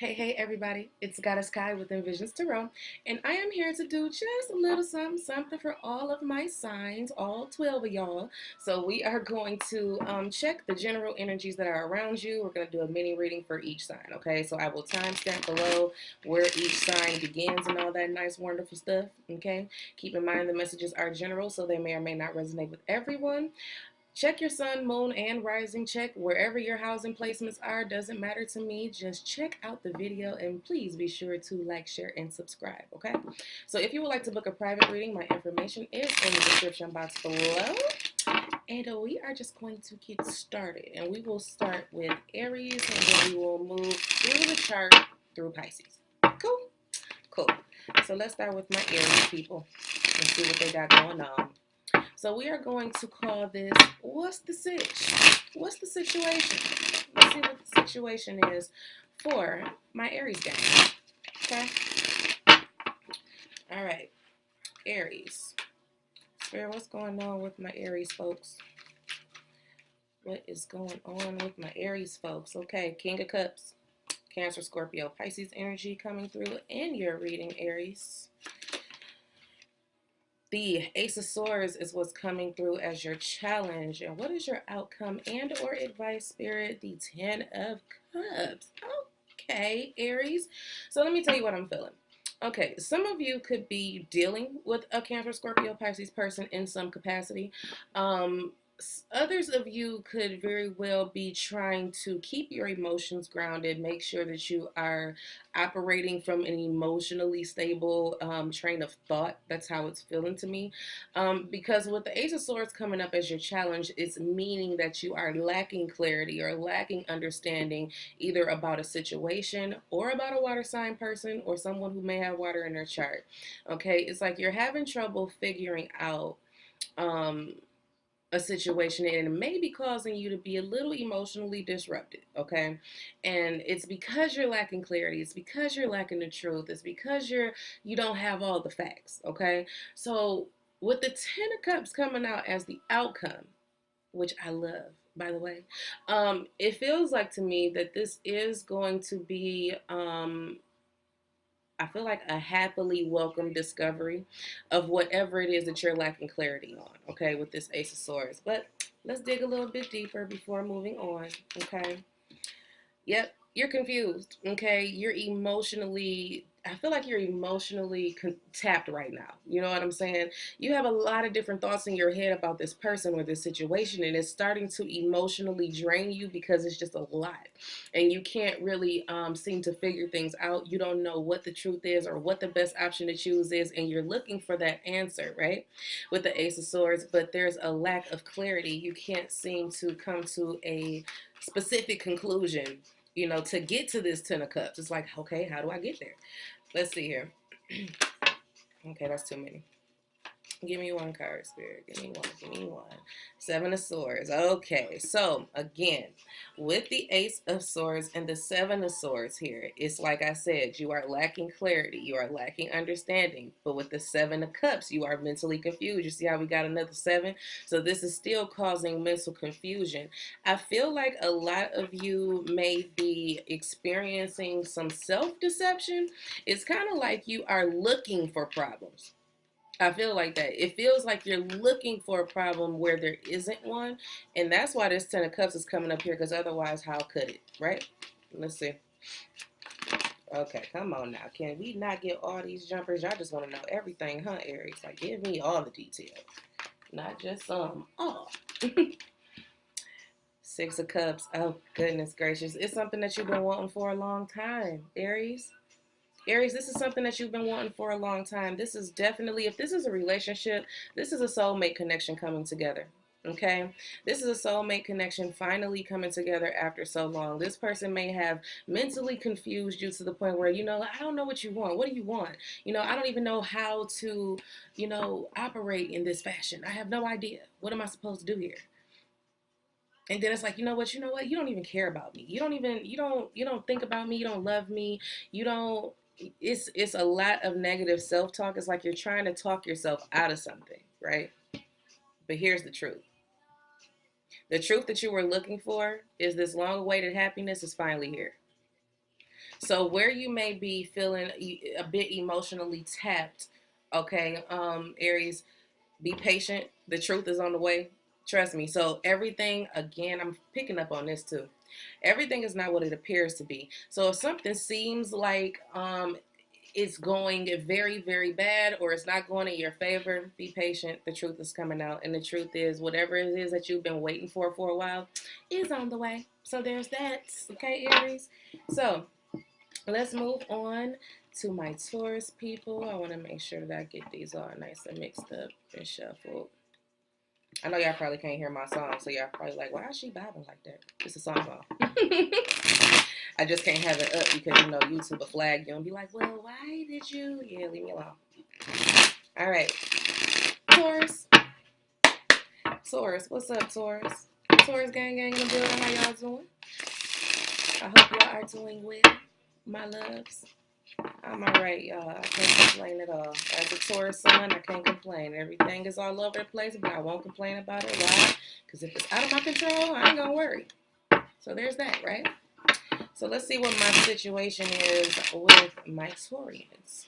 Hey everybody, it's Goddess Kai with Envisions Tarot, and I am here to do just a little something for all of my signs, all 12 of y'all. So we are going to check the general energies that are around you. We're going to do a mini reading for each sign, okay? So I will timestamp below where each sign begins and all that nice, wonderful stuff, okay? Keep in mind the messages are general, so they may or may not resonate with everyone. Check your sun, moon, and rising. Check wherever your housing placements are. Doesn't matter to me. Just check out the video and please be sure to like, share, and subscribe. Okay? So if you would like to book a private reading, my information is in the description box below. And we are just going to get started. And we will start with Aries and then we will move through the chart through Pisces. Cool? Cool. So let's start with my Aries people and see what they got going on. So we are going to call this, what's the sitch? What's the situation? Let's see what the situation is for my Aries gang. Okay? All right. Aries. Spirit, what's going on with my Aries folks? What is going on with my Aries folks? Okay, King of Cups, Cancer, Scorpio, Pisces energy coming through in your reading, Aries. The Ace of Swords is what's coming through as your challenge. And what is your outcome and or advice, Spirit? The Ten of Cups. Okay, Aries. So let me tell you what I'm feeling. Okay, some of you could be dealing with a Cancer, Scorpio, Pisces person in some capacity. Others of you could very well be trying to keep your emotions grounded, make sure that you are operating from an emotionally stable train of thought. That's how it's feeling to me. Because with the Ace of Swords coming up as your challenge, it's meaning that you are lacking clarity or lacking understanding either about a situation or about a water sign person or someone who may have water in their chart. Okay, it's like you're having trouble figuring out um, a situation and it may be causing you to be a little emotionally disrupted, okay? And it's because you're lacking clarity, it's because you're lacking the truth, it's because you don't have all the facts, okay? So with the Ten of Cups coming out as the outcome, which I love, by the way, it feels like to me that this is going to be I feel like a happily welcome discovery of whatever it is that you're lacking clarity on, okay, with this Ace of Swords. But let's dig a little bit deeper before moving on, okay? Yep, you're confused, okay? You're emotionally, I feel like you're emotionally tapped right now. You know what I'm saying? You have a lot of different thoughts in your head about this person or this situation, and it's starting to emotionally drain you because it's just a lot. And you can't really seem to figure things out. You don't know what the truth is or what the best option to choose is, and you're looking for that answer, right? With the Ace of Swords, but there's a lack of clarity. You can't seem to come to a specific conclusion, to get to this Ten of Cups. It's like, okay, how do I get there? Let's see here. Okay, that's too many. Give me one card, Spirit. Give me one. Give me one. Seven of Swords. Okay, so again, with the Ace of Swords and the Seven of Swords here, it's like I said, you are lacking clarity. You are lacking understanding. But with the Seven of Cups, you are mentally confused. You see how we got another seven? So this is still causing mental confusion. I feel like a lot of you may be experiencing some self-deception. It's kind of like you are looking for problems. I feel like that. It feels like you're looking for a problem where there isn't one. And that's why this Ten of Cups is coming up here, because otherwise, how could it, right? Let's see. Okay, come on now. Can we not get all these jumpers? Y'all just want to know everything, huh, Aries? Like, give me all the details. Not just some. Oh. Six of Cups. Oh, goodness gracious. It's something that you've been wanting for a long time, Aries. Aries, this is something that you've been wanting for a long time. This is definitely, if this is a relationship, this is a soulmate connection coming together. Okay, this is a soulmate connection finally coming together after so long. This person may have mentally confused you to the point where, I don't know what you want. What do you want? I don't even know how to, operate in this fashion. I have no idea. What am I supposed to do here? And then it's like, you know what, you don't even care about me. You don't think about me. You don't love me. You don't. It's a lot of negative self-talk. It's like you're trying to talk yourself out of something, right? But here's the truth. The truth that you were looking for is this long awaited happiness is finally here. So where you may be feeling a bit emotionally tapped, okay, Aries, be patient. The truth is on the way. Trust me. So everything, again, I'm picking up on this too. Everything is not what it appears to be. So if something seems like it's going very, very bad, or it's not going in your favor, be patient. The truth is coming out. And the truth is, whatever it is that you've been waiting for a while is on the way. So there's that. Okay, Aries? So let's move on to my Taurus people. I want to make sure that I get these all nice and mixed up and shuffled. I know y'all probably can't hear my song, so y'all probably like, why is she bobbing like that? It's a song song. I just can't have it up because, you know, YouTube will flag you and be like, well, why did you? Yeah, leave me alone. All right. Taurus. Taurus. What's up, Taurus? Taurus gang in the building. How y'all doing? I hope y'all are doing well, my loves. I'm all right, y'all. I can't complain at all. As a Taurus sun, I can't complain. Everything is all over the place, but I won't complain about it. Why? Because if it's out of my control, I ain't going to worry. So there's that, right? So let's see what my situation is with my Taurians.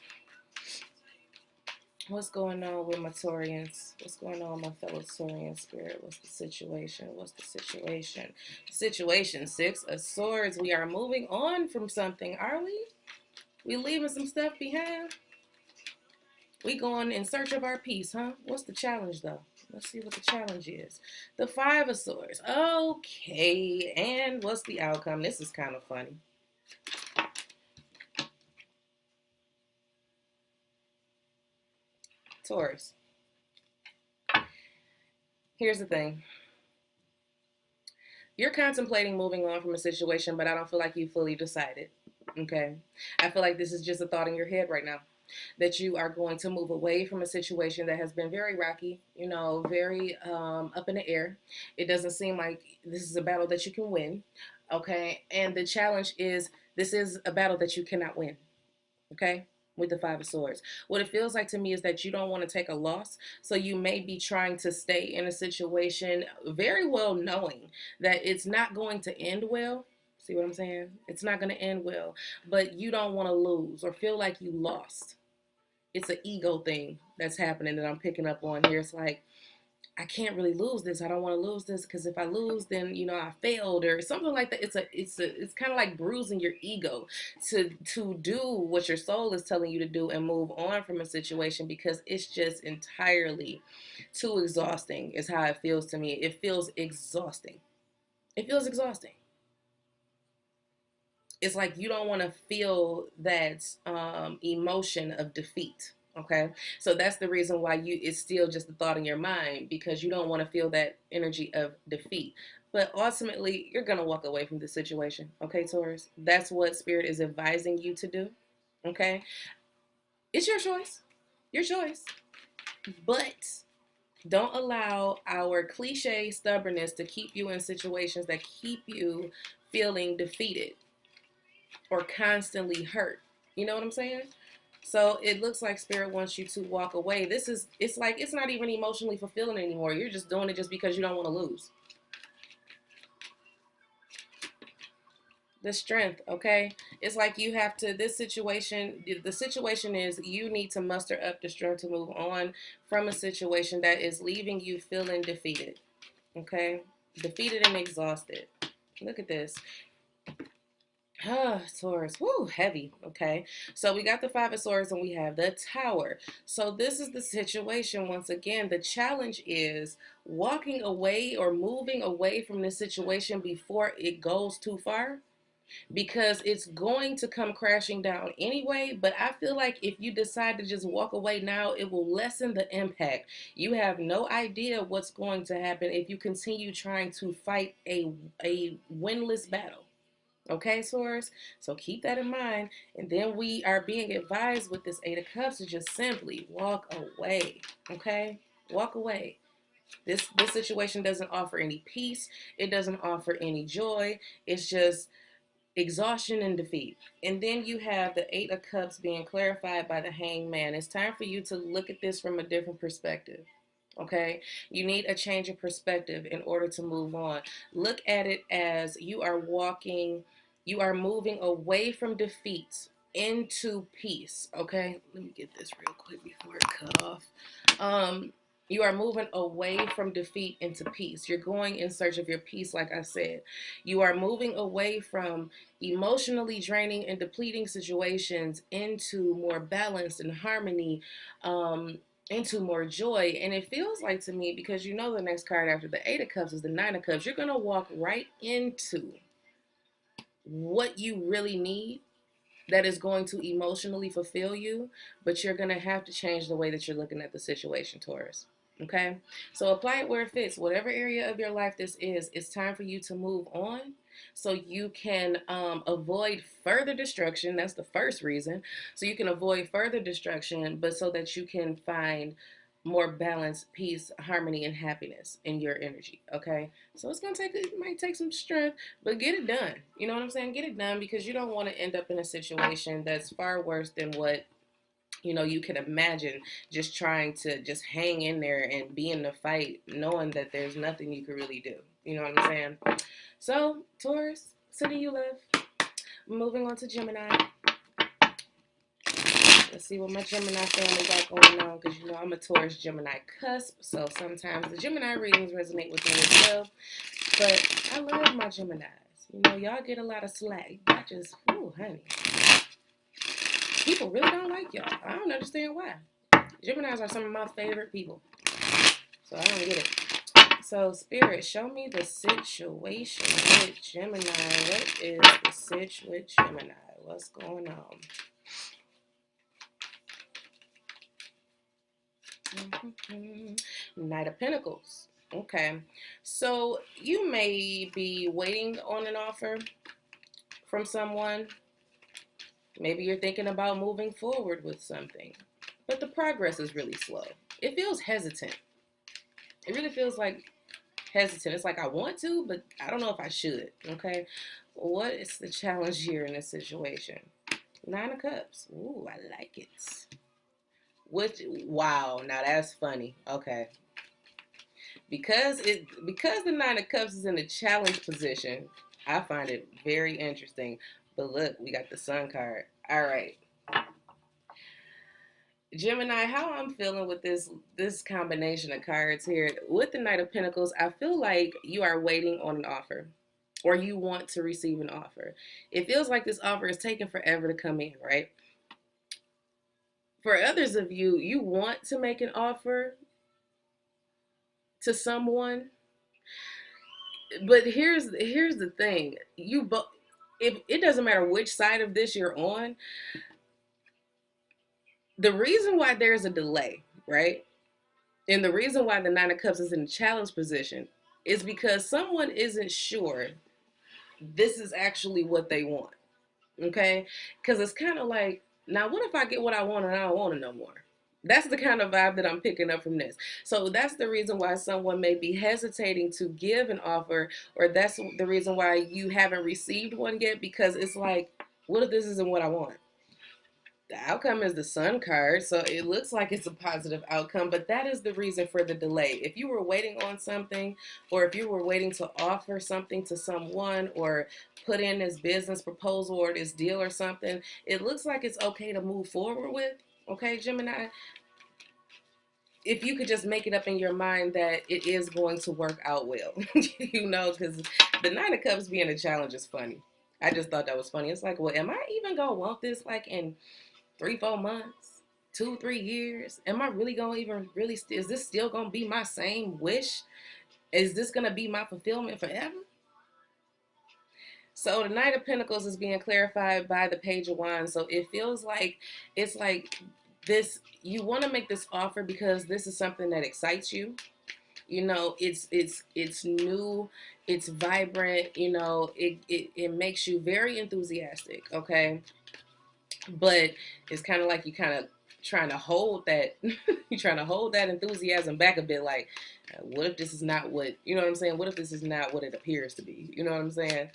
What's going on with my Taurians? What's going on with my fellow Taurian spirit? What's the situation? What's the situation? Situation 6 of Swords. We are moving on from something, are we? We leaving some stuff behind? We going in search of our peace, huh? What's the challenge, though? Let's see what the challenge is. The 5 of Swords. Okay, and what's the outcome? This is kind of funny. Taurus. Here's the thing. You're contemplating moving on from a situation, but I don't feel like you fully decided. Okay? I feel like this is just a thought in your head right now, that you are going to move away from a situation that has been very rocky, you know, very up in the air. It doesn't seem like this is a battle that you can win. Okay? And the challenge is, this is a battle that you cannot win. Okay? With the 5 of Swords. What it feels like to me is that you don't want to take a loss. So you may be trying to stay in a situation very well knowing that it's not going to end well. See what I'm saying? It's not going to end well. But you don't want to lose or feel like you lost. It's an ego thing that's happening that I'm picking up on here. It's like, I can't really lose this. I don't want to lose this because if I lose, then you know I failed or something like that. It's kind of like bruising your ego to do what your soul is telling you to do and move on from a situation because it's just entirely too exhausting. Is how it feels to me. It feels exhausting. It feels exhausting. It's like you don't want to feel that emotion of defeat. Okay, so that's the reason why it's still just a thought in your mind because you don't want to feel that energy of defeat. But ultimately, you're gonna walk away from the situation. Okay, Taurus, that's what Spirit is advising you to do. Okay, it's your choice, your choice. But don't allow our cliche stubbornness to keep you in situations that keep you feeling defeated or constantly hurt. You know what I'm saying? So it looks like Spirit wants you to walk away. It's like it's not even emotionally fulfilling anymore. You're just doing it just because you don't want to lose. The strength, okay? It's like you have to, this situation, the situation is you need to muster up the strength to move on from a situation that is leaving you feeling defeated, okay? Defeated and exhausted. Look at this. Taurus, whoo, heavy. Okay, so we got the 5 of Swords and we have the Tower. So this is the situation. Once again, the challenge is walking away or moving away from this situation before it goes too far, because it's going to come crashing down anyway. But I feel like if you decide to just walk away now, it will lessen the impact. You have no idea what's going to happen if you continue trying to fight a winless battle. Okay, Taurus? So keep that in mind. And then we are being advised with this 8 of Cups to just simply walk away. Okay? Walk away. This situation doesn't offer any peace. It doesn't offer any joy. It's just exhaustion and defeat. And then you have the 8 of Cups being clarified by the Hangman. It's time for you to look at this from a different perspective. Okay, you need a change of perspective in order to move on. Look at it as you are walking You are moving away from defeat into peace. Okay, let me get this real quick before it cut off. You are moving away from defeat into peace. You're going in search of your peace, like I said. You are moving away from emotionally draining and depleting situations into more balance and harmony, into more joy. And it feels like to me, because you know the next card after the Eight of Cups is the Nine of Cups, you're going to walk right into what you really need that is going to emotionally fulfill you, but you're going to have to change the way that you're looking at the situation, Taurus. Okay? So apply it where it fits. Whatever area of your life this is, it's time for you to move on so you can avoid further destruction. That's the first reason. So you can avoid further destruction, but so that you can find more balance, peace, harmony, and happiness in your energy. Okay? So it's going to take, it might take some strength, but get it done. You know what I'm saying? Get it done, because you don't want to end up in a situation that's far worse than what, you know, you can imagine, just trying to just hang in there and be in the fight knowing that there's nothing you can really do. You know what I'm saying? So, Taurus, sending you love. Moving on to Gemini. Let's see what my Gemini family got going on, because you know I'm a Taurus Gemini cusp, so sometimes the Gemini readings resonate with me as well. But I love my Geminis. You know, y'all get a lot of slack. I just, ooh, honey. People really don't like y'all. I don't understand why. Geminis are some of my favorite people. So I don't get it. So, Spirit, show me the situation with Gemini. What is the Sitch with Gemini? What's going on? Knight of Pentacles. Okay. So, you may be waiting on an offer from someone. Maybe you're thinking about moving forward with something, but the progress is really slow. It feels hesitant. It really feels like hesitant. It's like I want to, but I don't know if I should. Okay. What is the challenge here in this situation? Nine of Cups. Ooh, I like it. Wow, now that's funny. Okay. Because the Nine of Cups is in a challenge position, I find it very interesting. But look, we got the Sun card. All right. Gemini, how I'm feeling with this combination of cards here. With the Knight of Pentacles, I feel like you are waiting on an offer, or you want to receive an offer. It feels like this offer is taking forever to come in, right? For others of you, you want to make an offer to someone, but here's the thing. If it doesn't matter which side of this you're on, the reason why there's a delay, right? And the reason why the Nine of Cups is in a challenge position is because someone isn't sure this is actually what they want. Okay? Because it's kind of like, now what if I get what I want and I don't want it no more? That's the kind of vibe that I'm picking up from this. So that's the reason why someone may be hesitating to give an offer, or that's the reason why you haven't received one yet, because it's like, what if this isn't what I want? The outcome is the Sun card, so it looks like it's a positive outcome, but that is the reason for the delay. If you were waiting on something, or if you were waiting to offer something to someone, or put in this business proposal or this deal or something, it looks like it's okay to move forward with. Okay, Gemini? If you could just make it up in your mind that it is going to work out well, you know, because the Nine of Cups being a challenge is funny. I just thought that was funny. It's like, well, am I even going to want this like in 3-4 months, 2-3 years? Am I really gonna even really? Is this still gonna be my same wish? Is this gonna be my fulfillment forever? So the Knight of Pentacles is being clarified by the Page of Wands. So it feels like it's like this. You want to make this offer because this is something that excites you. You know, it's new, it's vibrant. You know, it makes you very enthusiastic. Okay, but it's kind of like you kind of trying to hold that you're trying to hold that enthusiasm back a bit, like what if this is not what, you know what I'm saying, what if this is not what it appears to be, you know what I'm saying?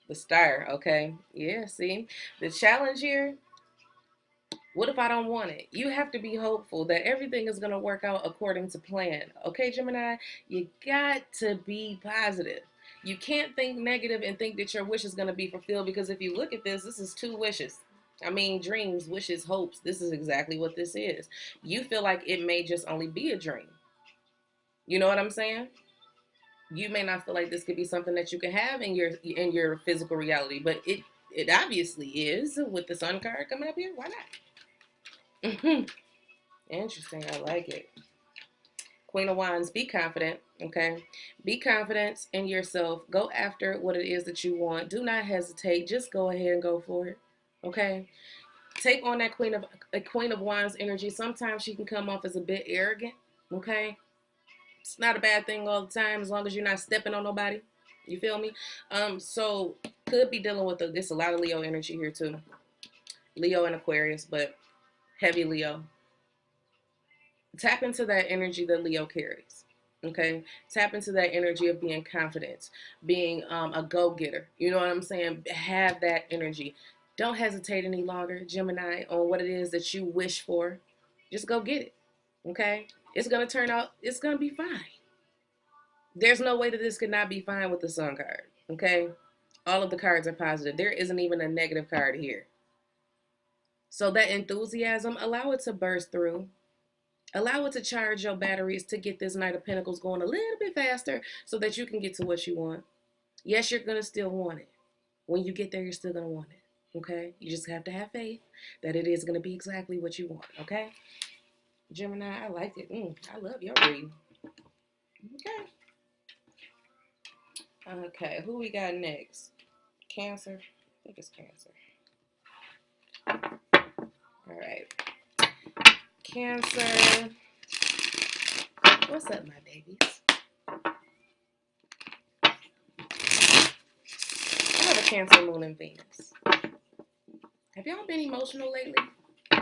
The Star. Okay, yeah, see the challenge here. What if I don't want it? You have to be hopeful that everything is going to work out according to plan. Okay, Gemini, you got to be positive. You can't think negative and think that your wish is going to be fulfilled, because if you look at this, this is two wishes. I mean, dreams, wishes, hopes. This is exactly what this is. You feel like it may just only be a dream. You know what I'm saying? You may not feel like this could be something that you can have in your physical reality, but it obviously is with the Sun card coming up here. Why not? Interesting. I like it. Queen of Wands, be confident, okay? Be confident in yourself. Go after what it is that you want. Do not hesitate. Just go ahead and go for it, okay? Take on that Queen of Wands energy. Sometimes she can come off as a bit arrogant, okay? It's not a bad thing all the time as long as you're not stepping on nobody. You feel me? So could be dealing with this a lot of Leo energy here too. Leo and Aquarius, but heavy Leo. Tap into that energy that Leo carries. Okay, tap into that energy of being confident, being a go-getter. You know what I'm saying? Have that energy. Don't hesitate any longer, Gemini, on what it is that you wish for. Just go get it. Okay, it's gonna turn out. It's gonna be fine. There's no way that this could not be fine with the Sun card. Okay, all of the cards are positive. There isn't even a negative card here. So that enthusiasm, allow it to burst through. Allow it to charge your batteries to get this Knight of Pentacles going a little bit faster so that you can get to what you want. Yes, you're going to still want it. When you get there, you're still going to want it. Okay? You just have to have faith that it is going to be exactly what you want. Okay? Gemini, I liked it. I love your reading. Okay. Okay, who we got next? Cancer. I think it's Cancer. All right. Cancer. What's up, my babies? I have a Cancer, Moon, and Venus. Have y'all been emotional lately? I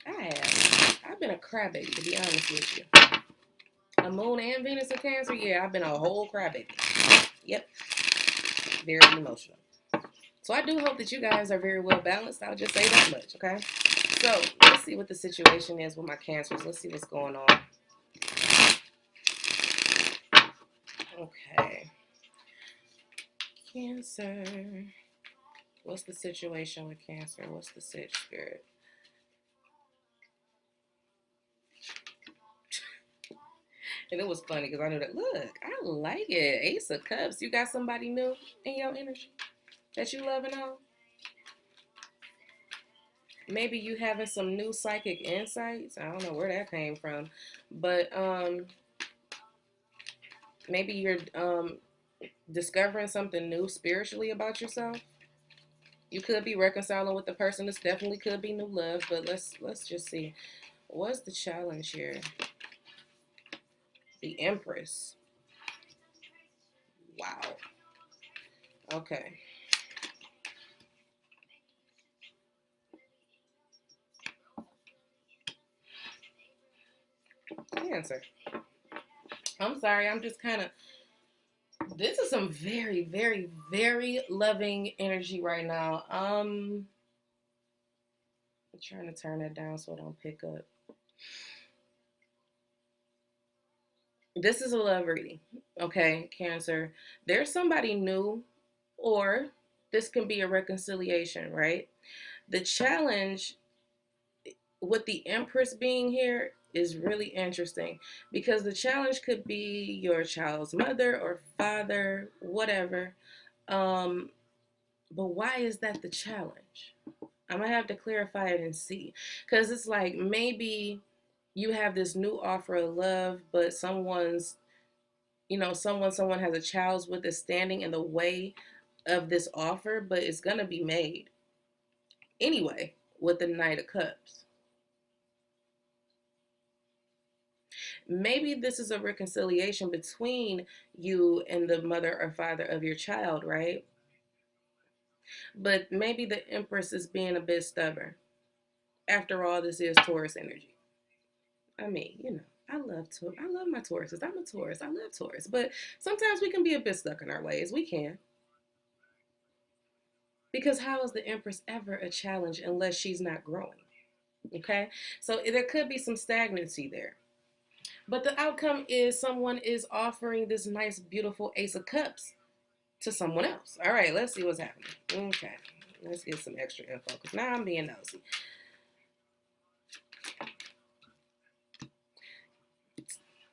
have. I've been a crybaby, to be honest with you. A Moon and Venus in Cancer? Yeah, I've been a whole crybaby. Yep. Very emotional. So I do hope that you guys are very well balanced. I'll just say that much, okay? So let's see what the situation is with my Cancers. Let's see what's going on. Okay. Cancer. What's the situation with Cancer? What's the Sitch spirit? And it was funny because I knew that. Look, I like it. Ace of Cups. You got somebody new in your energy that you loving on? Maybe you having some new psychic insights. I don't know where that came from. But maybe you're discovering something new spiritually about yourself. You could be reconciling with the person. This definitely could be new love, but let's just see. What's the challenge here? The Empress. Wow. Okay. Cancer. I'm sorry. I'm just kind of. This is some very, very, very loving energy right now. I'm trying to turn that down so I don't pick up. This is a love reading, okay, Cancer. There's somebody new, or this can be a reconciliation, right? The challenge with the Empress being here is really interesting because the challenge could be your child's mother or father, whatever. Um, but why is that the challenge? I'm gonna have to clarify it and see, because it's like maybe you have this new offer of love, but someone has a child with is standing in the way of this offer, but it's gonna be made anyway with the Knight of Cups. Maybe this is a reconciliation between you and the mother or father of your child, right? But maybe the Empress is being a bit stubborn. After all, this is Taurus energy. I mean, I love my Tauruses. I'm a Taurus. I love Taurus. But sometimes we can be a bit stuck in our ways. We can. Because how is the Empress ever a challenge unless she's not growing? Okay? So there could be some stagnancy there. But the outcome is someone is offering this nice, beautiful Ace of Cups to someone else. All right, let's see what's happening. Okay, let's get some extra info because now I'm being nosy.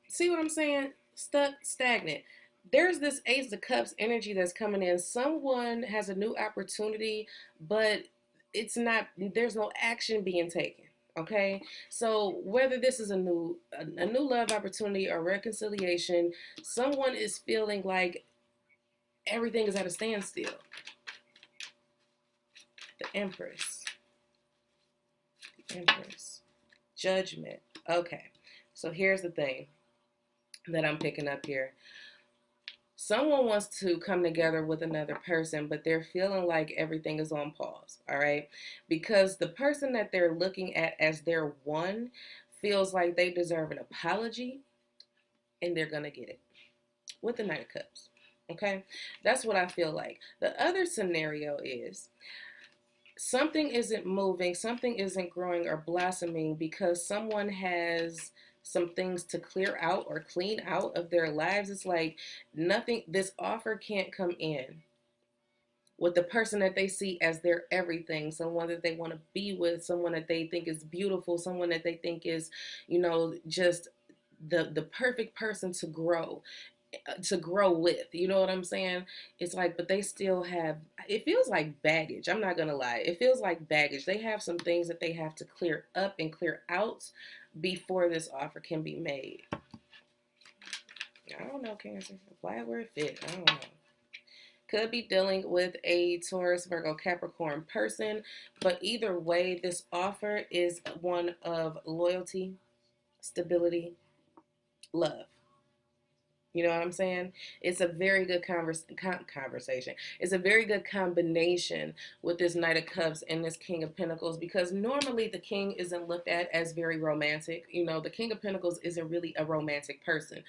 See what I'm saying? Stuck, stagnant. There's this Ace of Cups energy that's coming in. Someone has a new opportunity, but it's not, there's no action being taken. Okay, so whether this is a new love opportunity or reconciliation, someone is feeling like everything is at a standstill. The Empress. The Empress. Judgment. Okay, so here's the thing that I'm picking up here. Someone wants to come together with another person, but they're feeling like everything is on pause, all right? Because the person that they're looking at as their one feels like they deserve an apology, and they're going to get it with the Knight of Cups, okay? That's what I feel like. The other scenario is something isn't moving, something isn't growing or blossoming because someone has some things to clear out or clean out of their lives. It's like nothing, this offer can't come in with the person that they see as their everything, someone that they want to be with, someone that they think is beautiful, someone that they think is, you know, just the perfect person to grow with. You know what I'm saying? It's like, but they still have, it feels like baggage. I'm not gonna lie, it feels like baggage. They have some things that they have to clear up and clear out before this offer can be made. I don't know, Cancer. Apply it where it fit. I don't know. Could be dealing with a Taurus, Virgo, Capricorn person, but either way, this offer is one of loyalty, stability, love. You know what I'm saying? It's a very good conversation. It's a very good combination with this Knight of Cups and this King of Pentacles, because normally the King isn't looked at as very romantic. You know, the King of Pentacles isn't really a romantic person.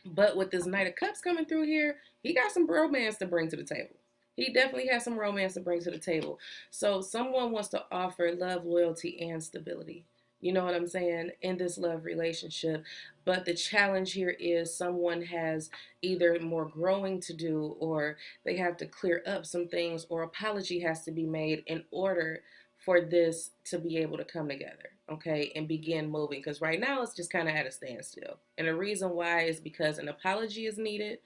But with this Knight of Cups coming through here, he got some romance to bring to the table. He definitely has some romance to bring to the table. So someone wants to offer love, loyalty, and stability. You know what I'm saying? In this love relationship. But the challenge here is someone has either more growing to do, or they have to clear up some things, or apology has to be made in order for this to be able to come together, okay, and begin moving. Because right now it's just kind of at a standstill. And the reason why is because an apology is needed,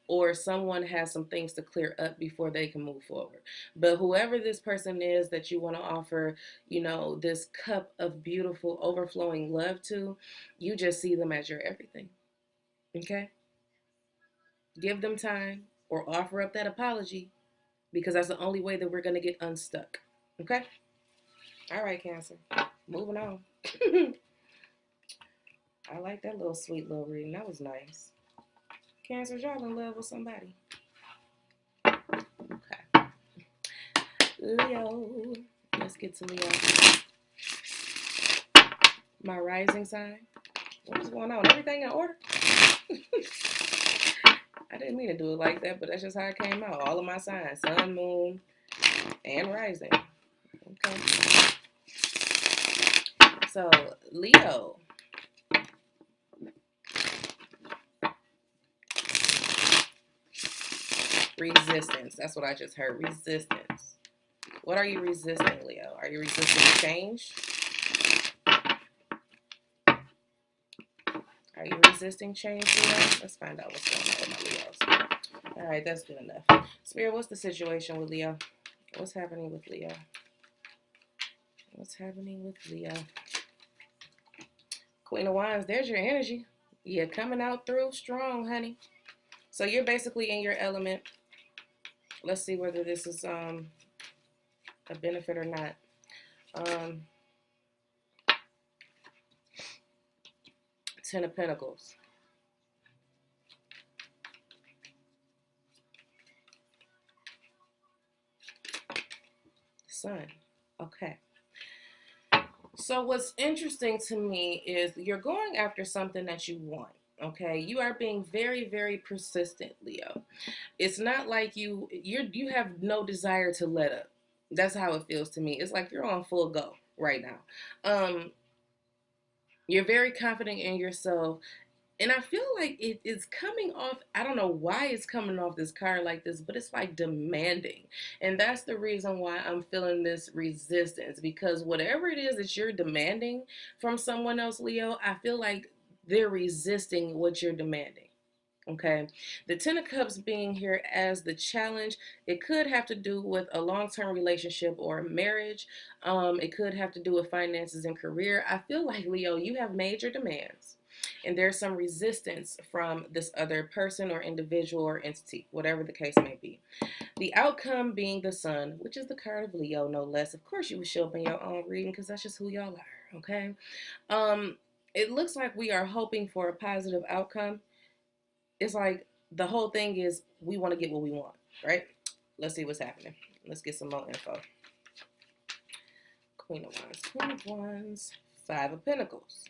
or someone has some things to clear up before they can move forward. But whoever this person is that you want to offer, you know, this cup of beautiful, overflowing love to, you just see them as your everything, okay? Give them time or offer up that apology, because that's the only way that we're going to get unstuck, okay? All right, Cancer. Moving on. I like that little sweet little reading. That was nice. Cancer, y'all in love with somebody. Okay. Leo. Let's get to Leo. My rising sign. What's going on? Everything in order? I didn't mean to do it like that, but that's just how it came out. All of my signs. Sun, moon, and rising. Okay. So, Leo. Resistance. That's what I just heard. Resistance. What are you resisting, Leo? Are you resisting change? Are you resisting change, Leo? Let's find out what's going on with my Leos. All right, that's good enough. Spirit, what's the situation with Leo? What's happening with Leo? What's happening with Leo? Queen of Wands, there's your energy. You're coming out through strong, honey. So you're basically in your element. Let's see whether this is a benefit or not. Ten of Pentacles. Sun. Okay. So what's interesting to me is you're going after something that you want. Okay, you are being very, very persistent, Leo. It's not like you have no desire to let up. That's how it feels to me. It's like you're on full go right now. You're very confident in yourself. And I feel like it is coming off. I don't know why it's coming off this card like this, but it's like demanding. And that's the reason why I'm feeling this resistance, because whatever it is that you're demanding from someone else, Leo, I feel like they're resisting what you're demanding. Okay, the Ten of Cups being here as the challenge, it could have to do with a long-term relationship or a marriage. It could have to do with finances and career. I feel like, Leo, you have major demands, and there's some resistance from this other person or individual or entity, whatever the case may be. The outcome being the Sun, which is the card of Leo, no less. Of course, you would show up in your own reading because that's just who y'all are. Okay, um, it looks like we are hoping for a positive outcome. It's like the whole thing is we want to get what we want, right? Let's see what's happening. Let's get some more info. Queen of Wands, Queen of Wands, Five of Pentacles.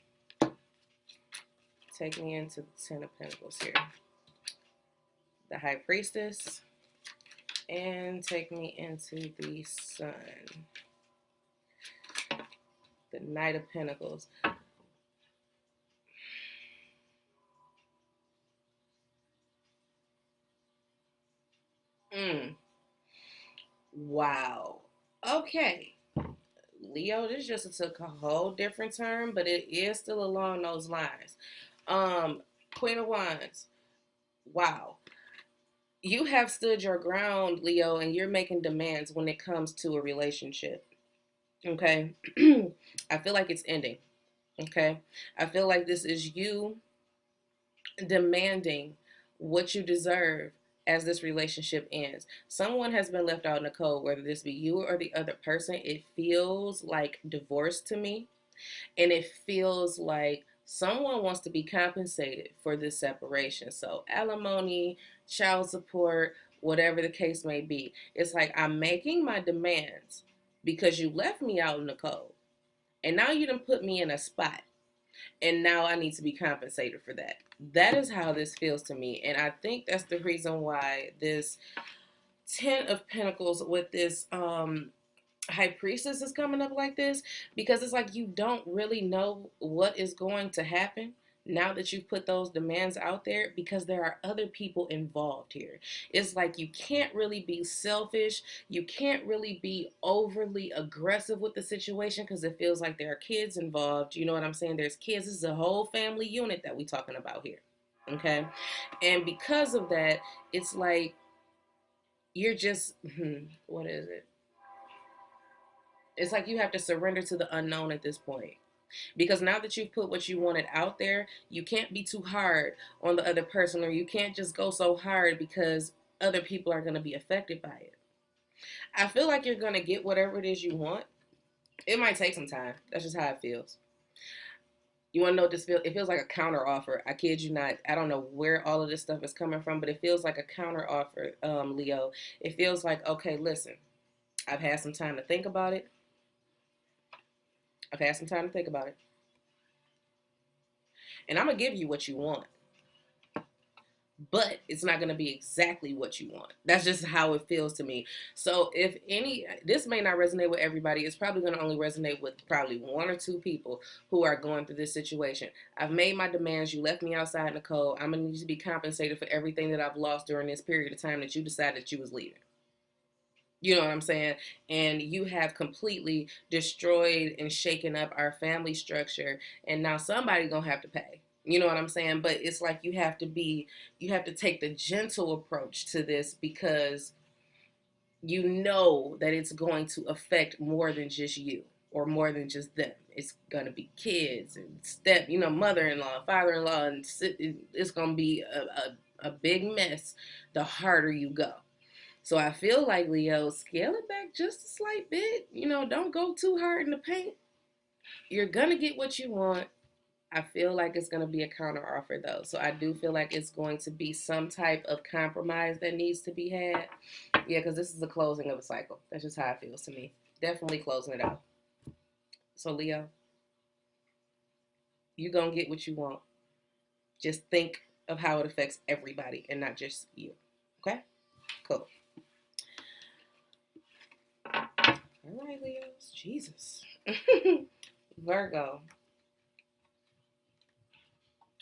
Take me into the Ten of Pentacles here. The High Priestess. And take me into the Sun. The Knight of Pentacles. Wow. Okay. Leo, this just took a whole different turn, but it is still along those lines. Queen of Wands. Wow. You have stood your ground, Leo, and you're making demands when it comes to a relationship. Okay. I feel like it's ending. Okay. I feel like this is you demanding what you deserve as this relationship ends. Someone has been left out in the cold, whether this be you or the other person. It feels like divorce to me. And it feels like someone wants to be compensated for this separation. So alimony, child support, whatever the case may be. It's like I'm making my demands because you left me out in the cold. And now you done put me in a spot. And now I need to be compensated for that. That is how this feels to me. And I think that's the reason why this Ten of Pentacles with this High Priestess is coming up like this, because it's like you don't really know what is going to happen now that you've put those demands out there, because there are other people involved here. It's like you can't really be selfish. You can't really be overly aggressive with the situation because it feels like there are kids involved. You know what I'm saying? There's kids. This is a whole family unit that we're talking about here. Okay. And because of that, it's like you're just, what is it? It's like you have to surrender to the unknown at this point. Because now that you've put what you wanted out there, you can't be too hard on the other person, or you can't just go so hard because other people are going to be affected by it. I feel like you're going to get whatever it is you want. It might take some time. That's just how it feels. You want to know what this feels? It feels like a counter offer. I kid you not. I don't know where all of this stuff is coming from, but it feels like a counter offer, Leo. It feels like, okay, listen, I've had some time to think about it. I've had some time to think about it. And I'm going to give you what you want. But it's not going to be exactly what you want. That's just how it feels to me. So if any, this may not resonate with everybody. It's probably going to only resonate with probably one or two people who are going through this situation. I've made my demands. You left me outside in the cold. I'm going to need to be compensated for everything that I've lost during this period of time that you decided that you was leaving. You know what I'm saying? And you have completely destroyed and shaken up our family structure. And now somebody's going to have to pay. You know what I'm saying? But it's like you have to take the gentle approach to this, because you know that it's going to affect more than just you or more than just them. It's going to be kids and mother-in-law, father-in-law, and it's going to be a big mess the harder you go. So I feel like, Leo, scale it back just a slight bit. Don't go too hard in the paint. You're going to get what you want. I feel like it's going to be a counter offer, though. So I do feel like it's going to be some type of compromise that needs to be had. Yeah, because this is the closing of a cycle. That's just how it feels to me. Definitely closing it out. So, Leo, you're going to get what you want. Just think of how it affects everybody and not just you. Okay? Cool. All right, Leos. Jesus. Virgo.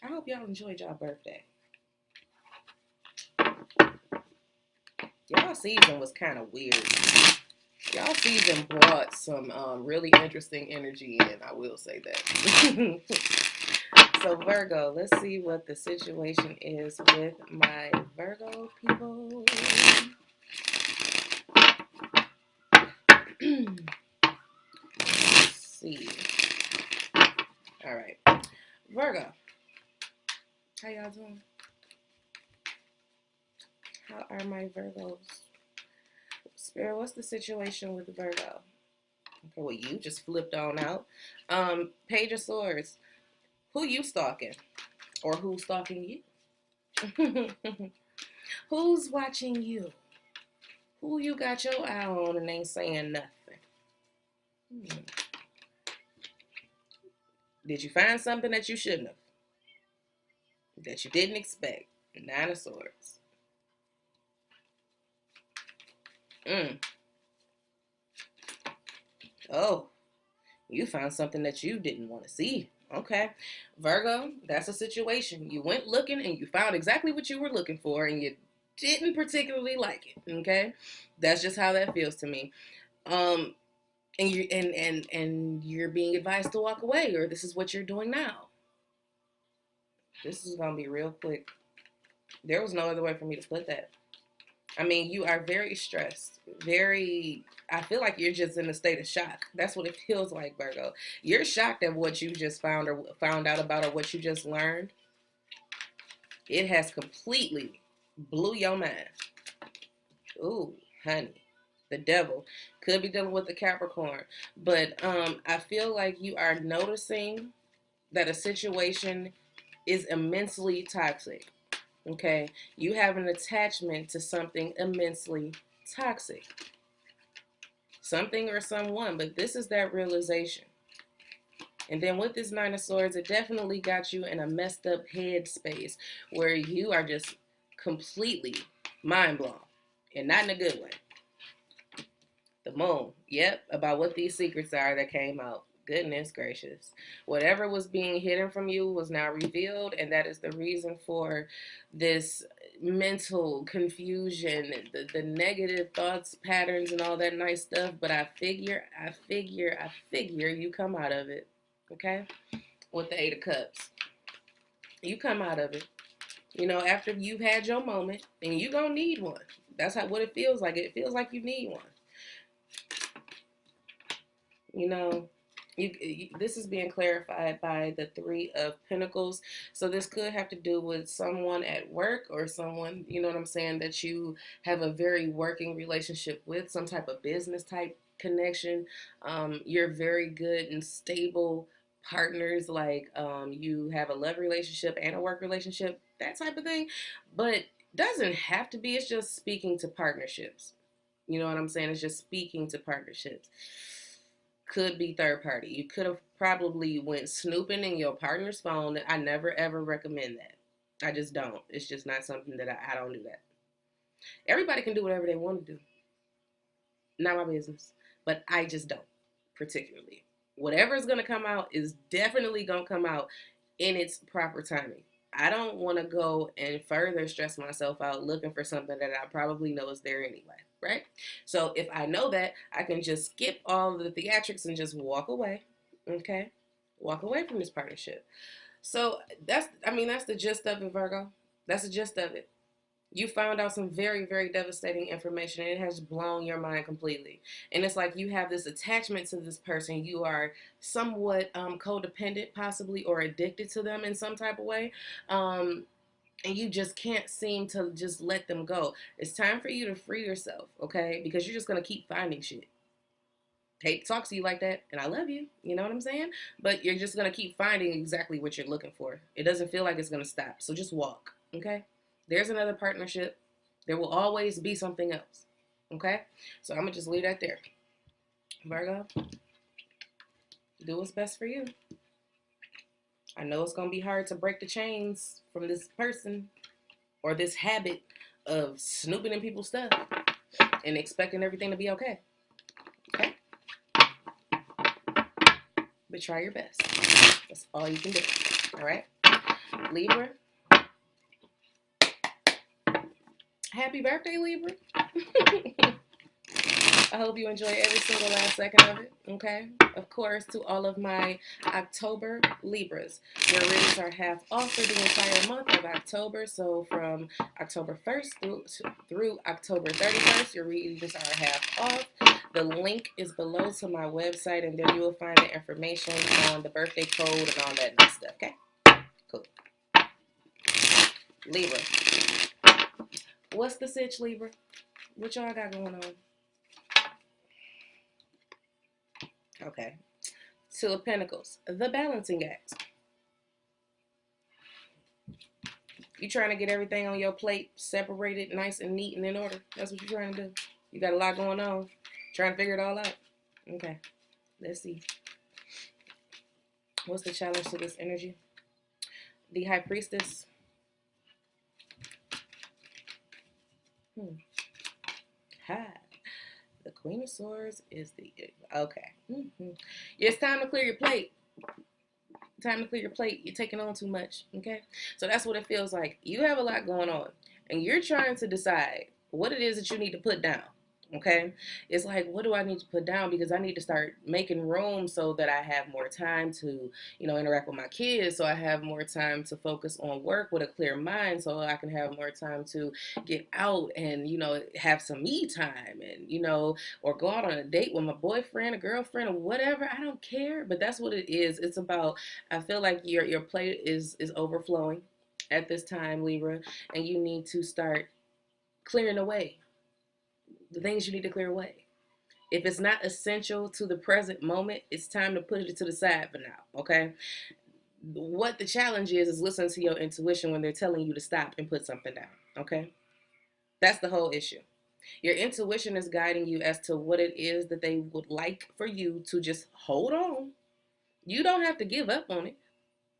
I hope y'all enjoyed y'all birthday. Y'all season was kind of weird. Y'all season brought some really interesting energy in, I will say that. So Virgo, let's see what the situation is with my Virgo people. Let's see. All right. Virgo. How y'all doing? How are my Virgos? Spirit, what's the situation with Virgo? Okay, well, you just flipped on out. Page of Swords. Who you stalking? Or who's stalking you? Who's watching you? Who you got your eye on and ain't saying nothing? Did you find something that you shouldn't have? That you didn't expect? Nine of Swords. Oh, you found something that you didn't want to see. Okay. Virgo, that's a situation. You went looking and you found exactly what you were looking for and you didn't particularly like it. Okay. That's just how that feels to me. And you're being advised to walk away, or this is what you're doing now. This is gonna be real quick. There was no other way for me to put that. I mean, you are very stressed. I feel like you're just in a state of shock. That's what it feels like, Virgo. You're shocked at what you just found out about or what you just learned. It has completely blew your mind. Ooh, honey. The devil could be dealing with the Capricorn. But I feel like you are noticing that a situation is immensely toxic. Okay, you have an attachment to something immensely toxic, something or someone, but this is that realization. And then with this Nine of Swords, it definitely got you in a messed up head space where you are just completely mind blown, and not in a good way. The Moon, yep, about what these secrets are that came out. Goodness gracious. Whatever was being hidden from you was now revealed, and that is the reason for this mental confusion, the negative thoughts, patterns, and all that nice stuff. But I figure you come out of it, okay? With the Eight of Cups. You come out of it. You know, after you've had your moment, and you're going to need one. That's what it feels like. It feels like you need one. You know, this is being clarified by the Three of Pentacles. So this could have to do with someone at work or someone, you know what I'm saying, that you have a very working relationship with, some type of business type connection. You're very good and stable partners, like you have a love relationship and a work relationship, that type of thing. But doesn't have to be. It's just speaking to partnerships. You know what I'm saying? It's just speaking to partnerships. Could be third party. You could have probably went snooping in your partner's phone. I never ever recommend that. I just don't. It's just not something that I don't do that. Everybody can do whatever they want to do. Not my business. But I just don't, particularly. Whatever is going to come out is definitely going to come out in its proper timing. I don't want to go and further stress myself out looking for something that I probably know is there anyway, right? So if I know that, I can just skip all the theatrics and just walk away, okay? Walk away from this partnership. So that's the gist of it, Virgo. That's the gist of it. You found out some very, very devastating information, and it has blown your mind completely. And it's like you have this attachment to this person. You are somewhat codependent, possibly, or addicted to them in some type of way. And you just can't seem to just let them go. It's time for you to free yourself, okay? Because you're just going to keep finding shit. Hate to talk to you like that, and I love you, you know what I'm saying? But you're just going to keep finding exactly what you're looking for. It doesn't feel like it's going to stop, so just walk, okay? There's another partnership. There will always be something else, okay? So I'm going to just leave that there. Virgo, do what's best for you. I know it's going to be hard to break the chains from this person or this habit of snooping in people's stuff and expecting everything to be okay. Okay? But try your best. That's all you can do. All right? Libra, happy birthday, Libra. I hope you enjoy every single last second of it, okay? Of course, to all of my October Libras, your readings are half off for the entire month of October. So from October 1st through October 31st, your readings are half off. The link is below to my website, and there you will find the information on the birthday code and all that nice stuff, okay? Cool. Libra. What's the sitch, Libra? What y'all got going on? Okay. Two of Pentacles. The balancing act. You trying to get everything on your plate separated, nice and neat and in order. That's what you're trying to do. You got a lot going on. Trying to figure it all out. Okay. Let's see. What's the challenge to this energy? The High Priestess. Hi. The Queen of Swords is the... Okay. It's time to clear your plate. Time to clear your plate. You're taking on too much. Okay? So that's what it feels like. You have a lot going on. And you're trying to decide what it is that you need to put down. Okay, it's like, what do I need to put down? Because I need to start making room so that I have more time to, interact with my kids. So I have more time to focus on work with a clear mind. So I can have more time to get out and, have some me time and, or go out on a date with my boyfriend, a girlfriend, or whatever. I don't care. But that's what it is. It's about, I feel like your plate is overflowing at this time, Libra, and you need to start clearing away the things you need to clear away. If it's not essential to the present moment, it's time to put it to the side for now, okay? What the challenge is listening to your intuition when they're telling you to stop and put something down, okay? That's the whole issue. Your intuition is guiding you as to what it is that they would like for you to just hold on. You don't have to give up on it.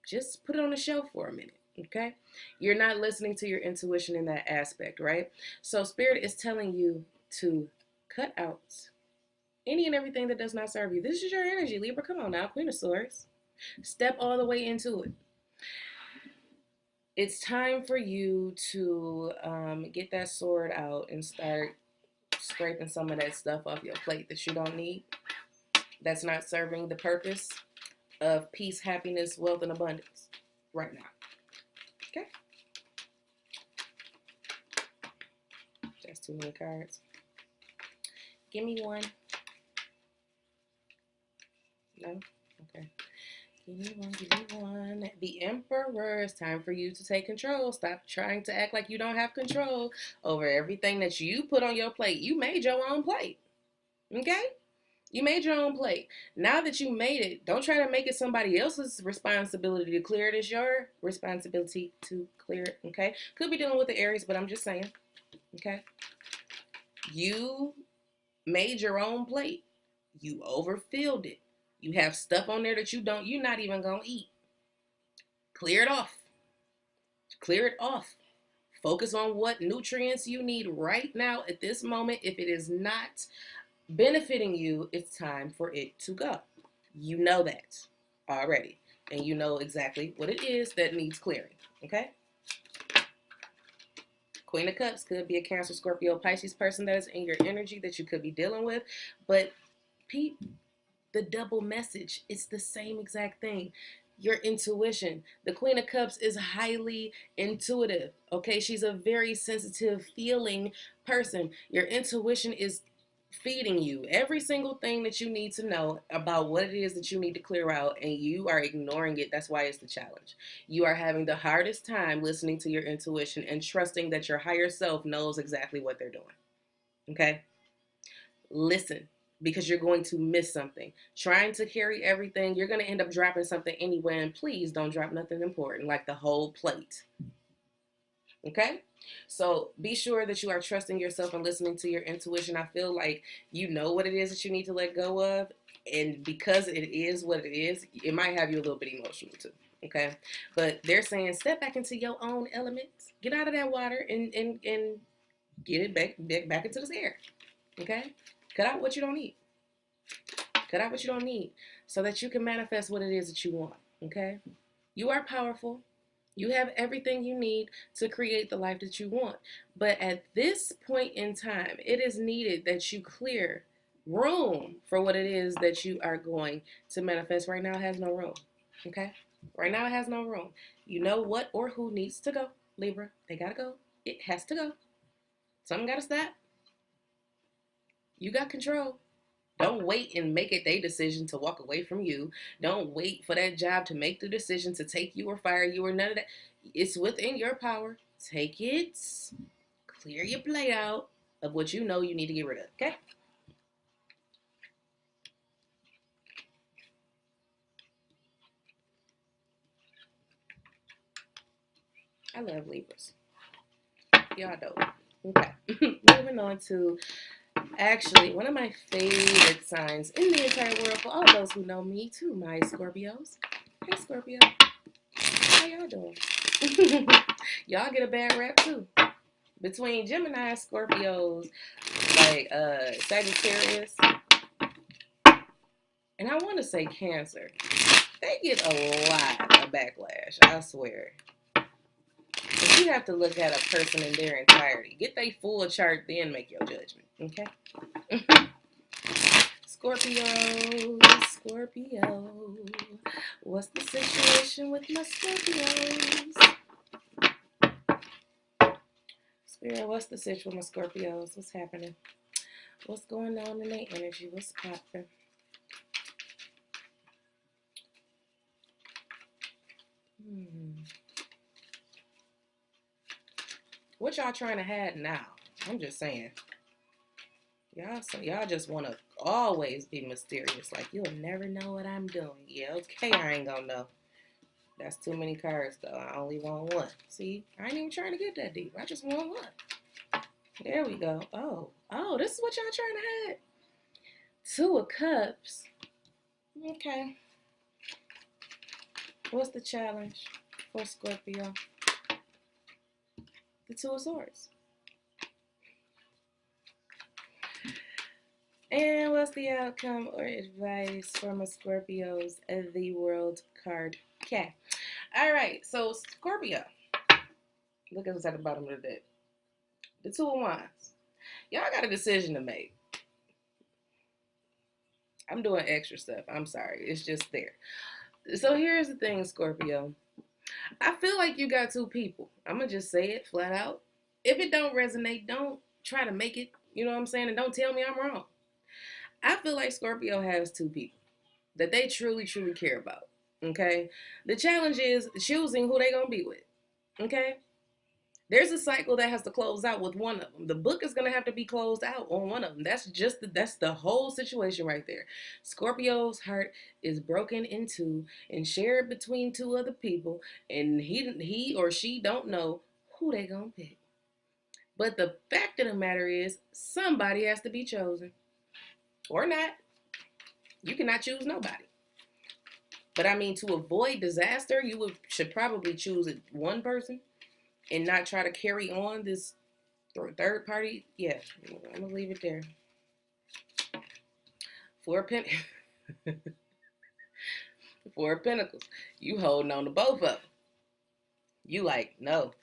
Just put it on the shelf for a minute, okay? You're not listening to your intuition in that aspect, right? So Spirit is telling you to cut out any and everything that does not serve you. This is your energy, Libra. Come on now, Queen of Swords. Step all the way into it. It's time for you to get that sword out and start scraping some of that stuff off your plate that you don't need, that's not serving the purpose of peace, happiness, wealth, and abundance right now. Okay? That's too many cards. Give me one. No? Okay. Give me one. The Emperor. It's time for you to take control. Stop trying to act like you don't have control over everything that you put on your plate. You made your own plate. Okay? You made your own plate. Now that you made it, don't try to make it somebody else's responsibility to clear it. It's your responsibility to clear it. Okay? Could be dealing with the Aries, but I'm just saying. Okay? You made your own plate. You overfilled it. You have stuff on there that you're not even gonna eat. Clear it off. Clear it off. Focus on what nutrients you need right now at this moment. If it is not benefiting you, it's time for it to go. You know that already. And you know exactly what it is that needs clearing. Okay? Queen of Cups could be a Cancer, Scorpio, Pisces person that is in your energy that you could be dealing with. But the double message, it's the same exact thing. Your intuition. The Queen of Cups is highly intuitive. Okay? She's a very sensitive, feeling person. Your intuition is feeding you every single thing that you need to know about what it is that you need to clear out, and you are ignoring it. That's why it's the challenge. You are having the hardest time listening to your intuition and trusting that your higher self knows exactly what they're doing. Okay? Listen, because you're going to miss something. Trying to carry everything, you're going to end up dropping something anyway, and please don't drop nothing important like the whole plate. Okay? So be sure that you are trusting yourself and listening to your intuition. I feel like you know what it is that you need to let go of. And because it is what it is, it might have you a little bit emotional too. Okay? But they're saying step back into your own elements. Get out of that water and get it back into this air. Okay? Cut out what you don't need. Cut out what you don't need so that you can manifest what it is that you want. Okay? You are powerful. You have everything you need to create the life that you want. But at this point in time, it is needed that you clear room for what it is that you are going to manifest. Right now, it has no room. Okay? Right now, it has no room. You know what or who needs to go, Libra. They got to go. It has to go. Something got to stop. You got control. Don't wait and make it their decision to walk away from you. Don't wait for that job to make the decision to take you or fire you or none of that. It's within your power. Take it. Clear your plate out of what you know you need to get rid of. Okay? I love Libras. Y'all dope. Okay. Moving on to actually one of my favorite signs in the entire world for all those who know me too, my Scorpios. Hey Scorpio. How y'all doing? Y'all get a bad rap too. Between Gemini and Scorpios, like Sagittarius, and I want to say Cancer, they get a lot of backlash, I swear. But you have to look at a person in their entirety. Get their full chart, then make your judgment, okay? Scorpio, Scorpio, what's the situation with my Scorpios? Spirit, what's the situation with my Scorpios? What's happening? What's going on in their energy? What's popping? What y'all trying to hide now? I'm just saying. Y'all just want to always be mysterious. Like, you'll never know what I'm doing. Yeah, okay, I ain't gonna know. That's too many cards, though. I only want one. See, I ain't even trying to get that deep. I just want one. There we go. Oh, this is what y'all trying to hide. Two of Cups. Okay. What's the challenge for Scorpio? The Two of Swords. And what's the outcome or advice from a Scorpio's The World card? Okay. All right. So, Scorpio. Look at what's at the bottom of the deck. The Two of Wands. Y'all got a decision to make. I'm doing extra stuff. I'm sorry. It's just there. So, here's the thing, Scorpio. I feel like you got two people. I'm going to just say it flat out. If it don't resonate, don't try to make it, you know what I'm saying? And don't tell me I'm wrong. I feel like Scorpio has two people that they truly, truly care about. Okay? The challenge is choosing who they going to be with. Okay? There's a cycle that has to close out with one of them. The book is going to have to be closed out on one of them. That's the whole situation right there. Scorpio's heart is broken in two and shared between two other people, and he or she don't know who they going to pick. But the fact of the matter is, somebody has to be chosen. Or not. You cannot choose nobody. But I mean, to avoid disaster, should probably choose one person and not try to carry on this third party. Yeah, I'm gonna leave it there. Four Four of Pentacles. You holding on to both of them. You like, no,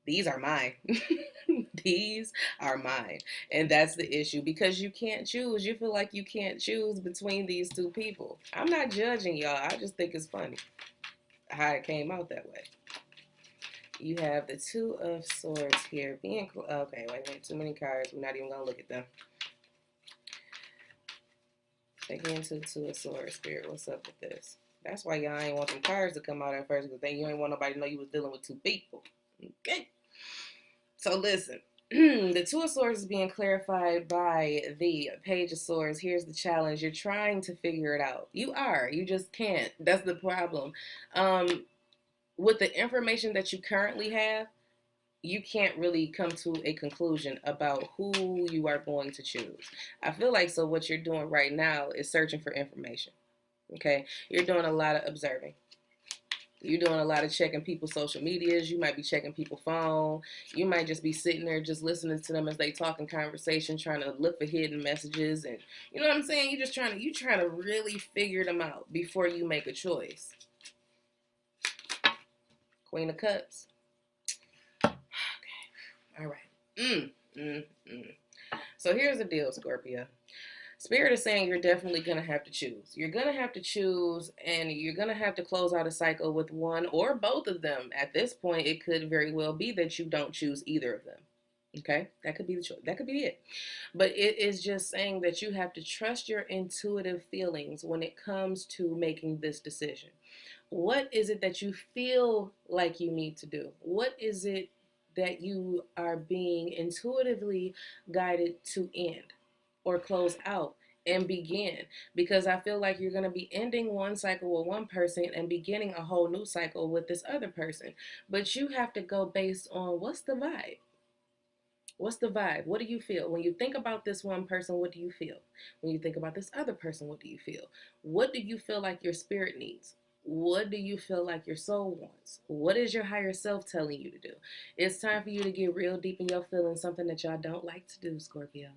these are mine. These are mine. And that's the issue, because you can't choose. You feel like you can't choose between these two people. I'm not judging y'all. I just think it's funny how it came out that way. You have the Two of Swords here. Okay, wait, too many cards. We're not even going to look at them. Again, to the Two of Swords, Spirit. What's up with this? That's why y'all ain't want them cards to come out at first, because then you ain't want nobody to know you was dealing with two people. Okay? So listen. The Two of Swords is being clarified by the Page of Swords. Here's the challenge. You're trying to figure it out. You are. You just can't. That's the problem. With the information that you currently have, you can't really come to a conclusion about who you are going to choose. I feel like, so what you're doing right now is searching for information. Okay? You're doing a lot of observing. You're doing a lot of checking people's social medias. You might be checking people's phone. You might just be sitting there just listening to them as they talk in conversation, trying to look for hidden messages. And you know what I'm saying? You're trying to really figure them out before you make a choice. Queen of Cups. Okay. All right. So here's the deal, Scorpio. Spirit is saying you're definitely going to have to choose. You're going to have to choose, and you're going to have to close out a cycle with one or both of them. At this point, it could very well be that you don't choose either of them. Okay? That could be the choice. That could be it. But it is just saying that you have to trust your intuitive feelings when it comes to making this decision. What is it that you feel like you need to do? What is it that you are being intuitively guided to end or close out and begin? Because I feel like you're going to be ending one cycle with one person and beginning a whole new cycle with this other person. But you have to go based on what's the vibe. What's the vibe? What do you feel? When you think about this one person, what do you feel? When you think about this other person, what do you feel? What do you feel like your spirit needs? What do you feel like your soul wants? What is your higher self telling you to do? It's time for you to get real deep in your feelings, something that y'all don't like to do, Scorpio.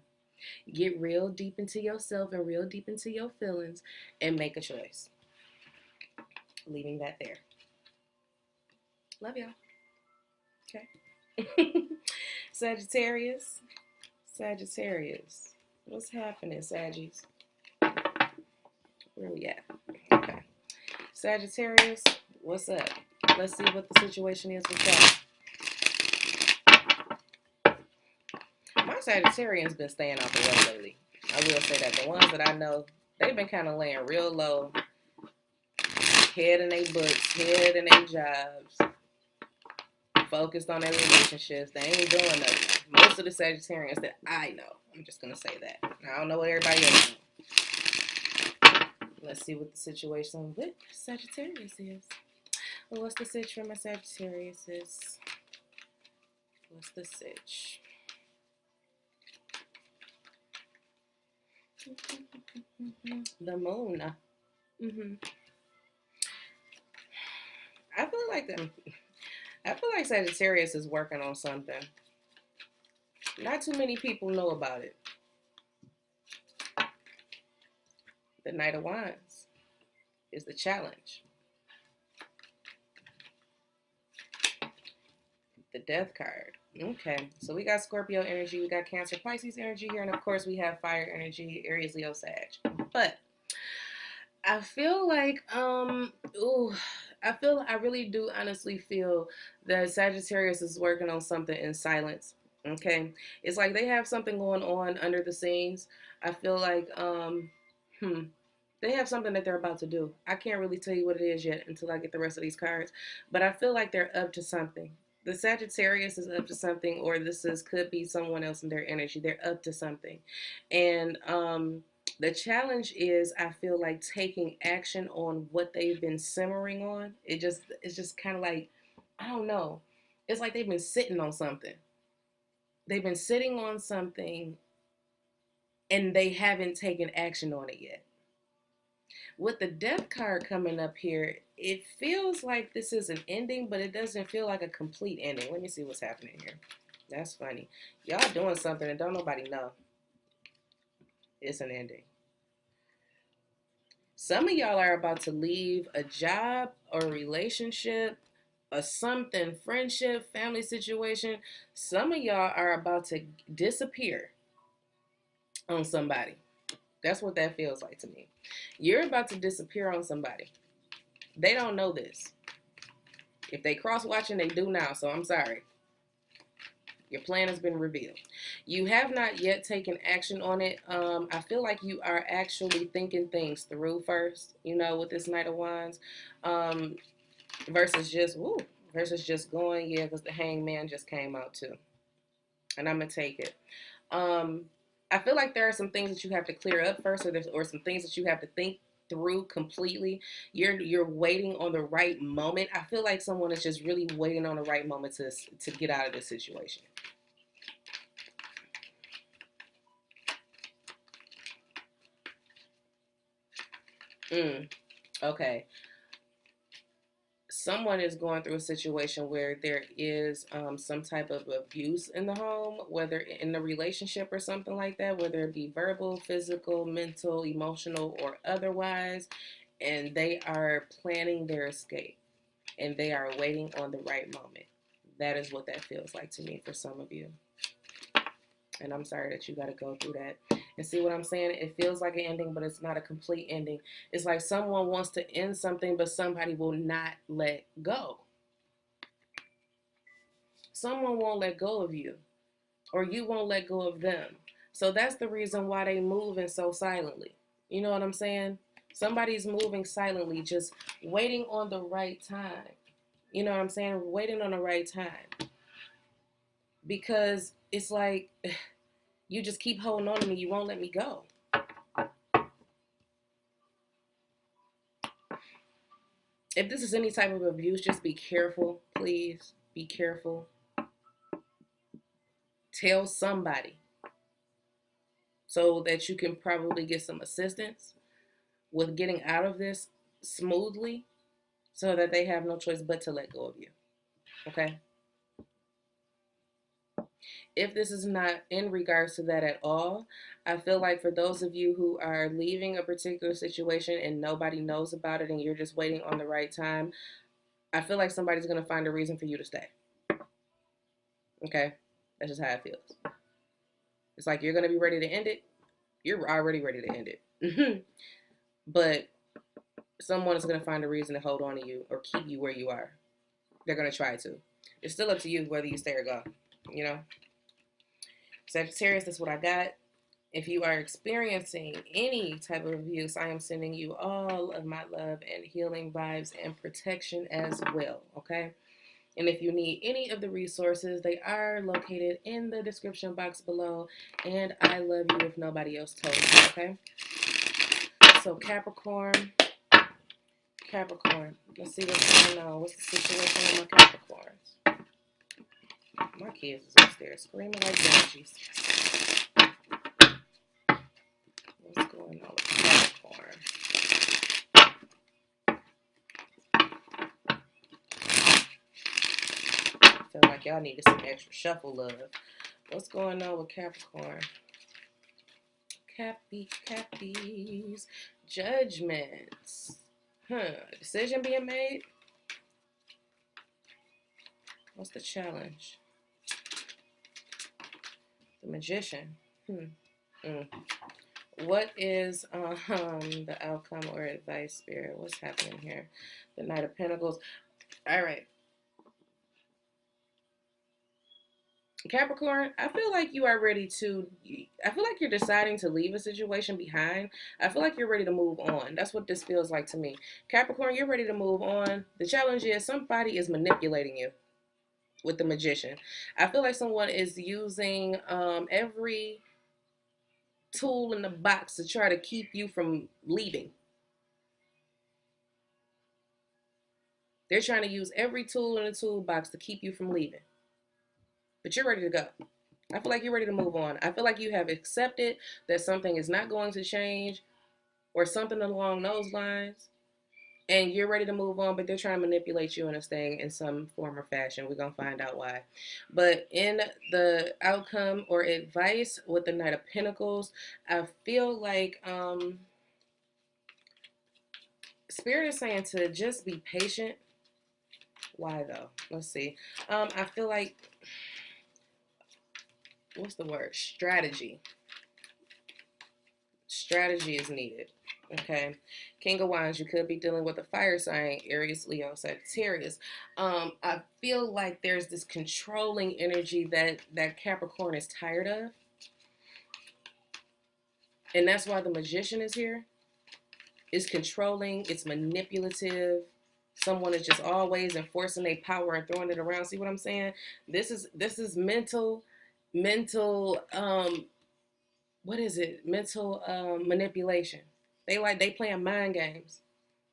Get real deep into yourself and real deep into your feelings and make a choice. Leaving that there. Love y'all. Okay. Sagittarius. Sagittarius. What's happening, Saggies? Where we at? Okay. Sagittarius, what's up? Let's see what the situation is with y'all. My Sagittarians been staying off the road lately. I will say that. The ones that I know, they've been kind of laying real low. Head in their books, head in their jobs. Focused on their relationships. They ain't doing nothing. Most of the Sagittarians that I know. I'm just going to say that. I don't know what everybody else knows. Let's see what the situation with Sagittarius is. Well, what's the Sitch for my Sagittarius is? What's the Sitch? The moon. I feel like Sagittarius is working on something. Not too many people know about it. The Knight of Wands is the challenge. The Death card. Okay, so we got Scorpio energy, we got Cancer, Pisces energy here, and of course we have fire energy, Aries, Leo, Sag. But I feel like, I really do honestly feel that Sagittarius is working on something in silence. Okay, it's like they have something going on under the scenes. I feel like, they have something that they're about to do. I can't really tell you what it is yet until I get the rest of these cards, but I feel like they're up to something. The Sagittarius is up to something, or could be someone else in their energy. They're up to something, and the challenge is, I feel like, taking action on what they've been simmering on. It's just kind of like, I don't know. It's like they've been sitting on something. They've been sitting on something, and they haven't taken action on it yet. With the Death card coming up here, it feels like this is an ending, but it doesn't feel like a complete ending. Let me see what's happening here. That's funny. Y'all doing something and don't nobody know. It's an ending. Some of y'all are about to leave a job or a relationship or something, friendship, family situation. Some of y'all are about to disappear on somebody. That's what that feels like to me. You're about to disappear on somebody. They don't know this. If they cross watching, they do now. So I'm sorry. Your plan has been revealed. You have not yet taken action on it. I feel like you are actually thinking things through first, with this Knight of Wands, versus just going, yeah, because the Hangman just came out too. And I'm going to take it. I feel like there are some things that you have to clear up first, or some things that you have to think through completely. You're waiting on the right moment. I feel like someone is just really waiting on the right moment to get out of this situation. Okay. Someone is going through a situation where there is some type of abuse in the home, whether in the relationship or something like that, whether it be verbal, physical, mental, emotional, or otherwise, and they are planning their escape. and they are waiting on the right moment. That is what that feels like to me for some of you. And I'm sorry that you got to go through that. And see what I'm saying? It feels like an ending, but it's not a complete ending. It's like someone wants to end something, but somebody will not let go. Someone won't let go of you, or you won't let go of them. So that's the reason why they moving so silently. You know what I'm saying? Somebody's moving silently, just waiting on the right time. You know what I'm saying? Waiting on the right time. Because it's like, you just keep holding on to me. You won't let me go. If this is any type of abuse, just be careful, please. Be careful. Tell somebody so that you can probably get some assistance with getting out of this smoothly, so that they have no choice but to let go of you. Okay? If this is not in regards to that at all, I feel like for those of you who are leaving a particular situation and nobody knows about it and you're just waiting on the right time, I feel like somebody's going to find a reason for you to stay. Okay? That's just how it feels. It's like you're going to be ready to end it. You're already ready to end it. But someone is going to find a reason to hold on to you or keep you where you are. They're going to try to. It's still up to you whether you stay or go. You know? Sagittarius, that's what I got. If you are experiencing any type of abuse, I am sending you all of my love and healing vibes and protection as well, okay? And if you need any of the resources, they are located in the description box below. And I love you if nobody else told you, okay? So Capricorn, let's see what's going on. What's the situation with my Capricorns? My kids is upstairs screaming like banshees. What's going on with Capricorn? I feel like y'all needed some extra shuffle love. What's going on with Capricorn? Cappies. Judgments. Decision being made? What's the challenge? The Magician. What is the outcome or advice, Spirit? What's happening here? The Knight of Pentacles. All right. Capricorn, I feel like you are ready to, I feel like you're deciding to leave a situation behind. I feel like you're ready to move on. That's what this feels like to me. Capricorn, you're ready to move on. The challenge is somebody is manipulating you with the Magician. I feel like someone is using every tool in the box to try to keep you from leaving. They're trying to use every tool in the toolbox to keep you from leaving. But you're ready to go. I feel like you're ready to move on. I feel like you have accepted that something is not going to change or something along those lines. And you're ready to move on, but they're trying to manipulate you into staying in some form or fashion. We're going to find out why. But in the outcome or advice with the Knight of Pentacles, I feel like Spirit is saying to just be patient. Why though? Let's see. I feel like, what's the word? Strategy. Strategy is needed. Okay. King of Wands, you could be dealing with a fire sign, Aries, Leo, Sagittarius. I feel like there's this controlling energy that Capricorn is tired of. And that's why the Magician is here. It's controlling, it's manipulative. Someone is just always enforcing their power and throwing it around. See what I'm saying? This is mental, what is it? Mental manipulation. They playing mind games.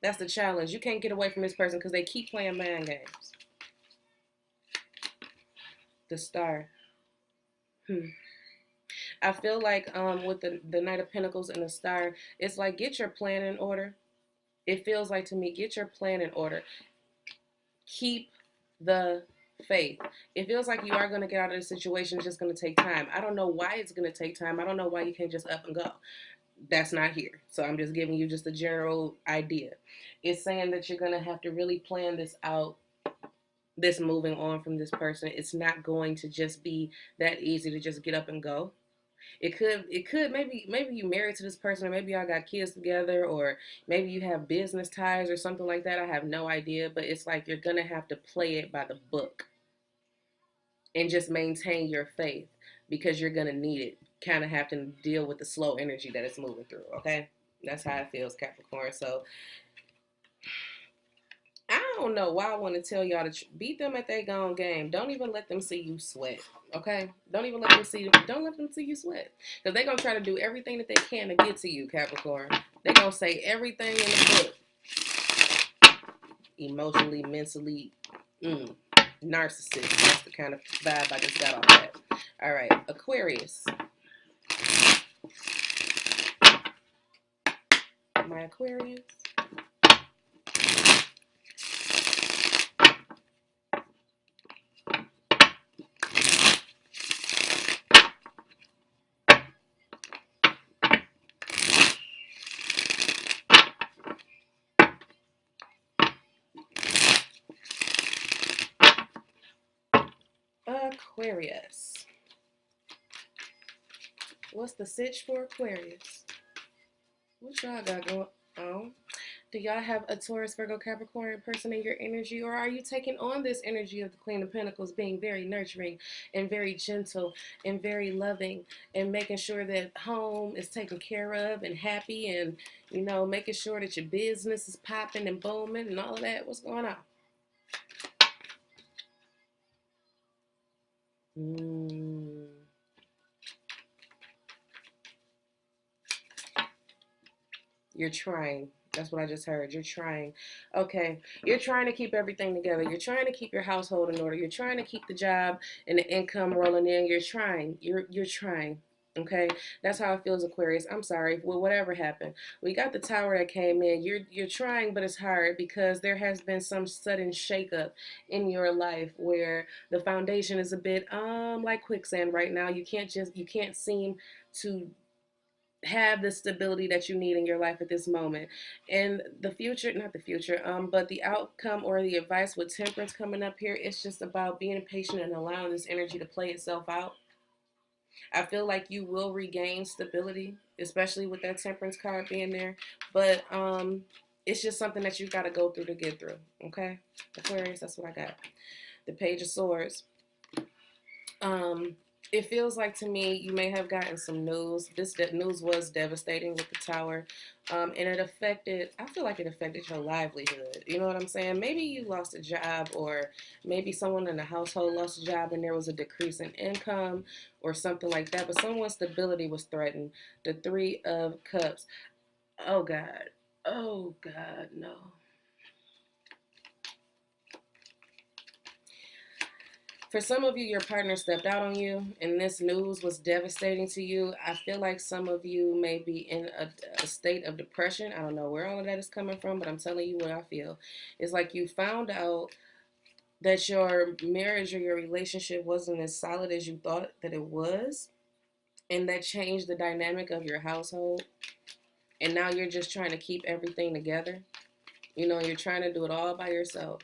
That's the challenge. You can't get away from this person because they keep playing mind games. The Star. I feel like with the Knight of Pentacles and the Star, it's like get your plan in order. It feels like to me, get your plan in order. Keep the faith. It feels like you are going to get out of the situation. It's just going to take time. I don't know why it's going to take time. I don't know why you can't just up and go. That's not here. So I'm just giving you just a general idea. It's saying that you're going to have to really plan this out, this moving on from this person. It's not going to just be that easy to just get up and go. It could maybe you married to this person, or maybe y'all got kids together, or maybe you have business ties or something like that. I have no idea, but it's like you're going to have to play it by the book and just maintain your faith, because you're going to need it. Kind of have to deal with the slow energy that it's moving through, okay? That's how it feels, Capricorn. So I don't know why I want to tell y'all to beat them at their own game. Don't even let them see you sweat. Okay? Don't even let them see. Don't let them see you sweat, because they're gonna try to do everything that they can to get to you, Capricorn. They're gonna say everything in the book, emotionally, mentally, narcissist. That's the kind of vibe I just got off that. All right, Aquarius. My Aquarius. Aquarius. What's the sitch for Aquarius? What y'all got going on? Do y'all have a Taurus, Virgo, Capricorn person in your energy? Or are you taking on this energy of the Queen of Pentacles, being very nurturing and very gentle and very loving, and making sure that home is taken care of and happy, and, you know, making sure that your business is popping and booming and all of that? What's going on? You're trying. That's what I just heard. You're trying. Okay. You're trying to keep everything together. You're trying to keep your household in order. You're trying to keep the job and the income rolling in. You're trying. You're trying. Okay. That's how it feels, Aquarius. I'm sorry. Well, whatever happened. We got the tower that came in. You're trying, but it's hard because there has been some sudden shakeup in your life where the foundation is a bit like quicksand right now. You can't seem to have the stability that you need in your life at this moment. And the future, not the future, but the outcome or the advice with temperance coming up here, it's just about being patient and allowing this energy to play itself out. I feel like you will regain stability, especially with that temperance card being there. But it's just something that you've got to go through to get through. Okay, Aquarius, that's what I got. The Page of Swords. Um, it feels like to me you may have gotten some news. This news was devastating with the tower, and it affected. I feel like it affected your livelihood. You know what I'm saying? Maybe you lost a job, or maybe someone in the household lost a job, and there was a decrease in income, or something like that. But someone's stability was threatened. The Three of Cups. Oh God. Oh God. No. For some of you, your partner stepped out on you, and this news was devastating to you. I feel like some of you may be in a state of depression. I don't know where all of that is coming from, but I'm telling you what I feel. It's like you found out that your marriage or your relationship wasn't as solid as you thought that it was, and that changed the dynamic of your household. And now you're just trying to keep everything together. You know, you're trying to do it all by yourself.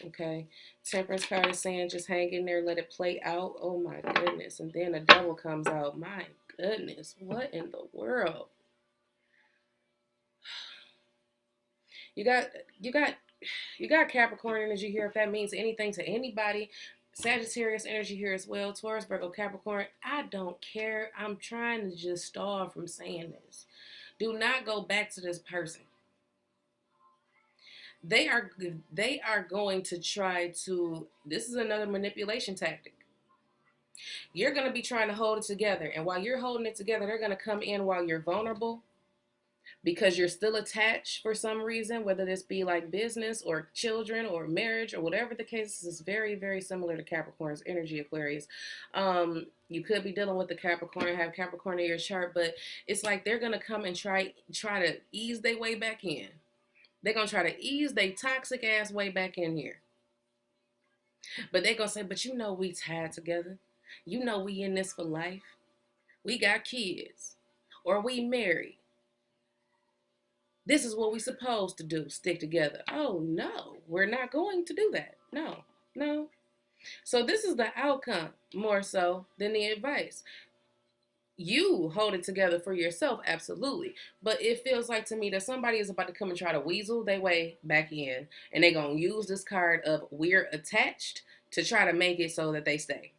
Okay. Temperance card is saying just hang in there, let it play out. Oh my goodness. And then the devil comes out. My goodness. What in the world? You got you got you got Capricorn energy here, if that means anything to anybody. Sagittarius energy here as well. Taurus, Virgo, Capricorn. I don't care. I'm trying to just stall from saying this. Do not go back to this person. They are they are going to try to, this is another manipulation tactic. You're going to be trying to hold it together. And while you're holding it together, they're going to come in while you're vulnerable, because you're still attached for some reason, whether this be like business or children or marriage or whatever the case is. Very, very similar to Capricorn's energy, Aquarius. You could be dealing with the Capricorn, have Capricorn in your chart, but it's like they're going to come and try to ease their way back in. They're going to try to ease their toxic ass way back in here. But they're going to say, but you know we tied together. You know we in this for life. We got kids. Or we married. this is what we're supposed to do, stick together. Oh, no, we're not going to do that. No, no. So this is the outcome more so than the advice. You hold it together for yourself, absolutely. But it feels like to me that somebody is about to come and try to weasel their way back in, and they're going to use this card of we're attached to try to make it so that they stay.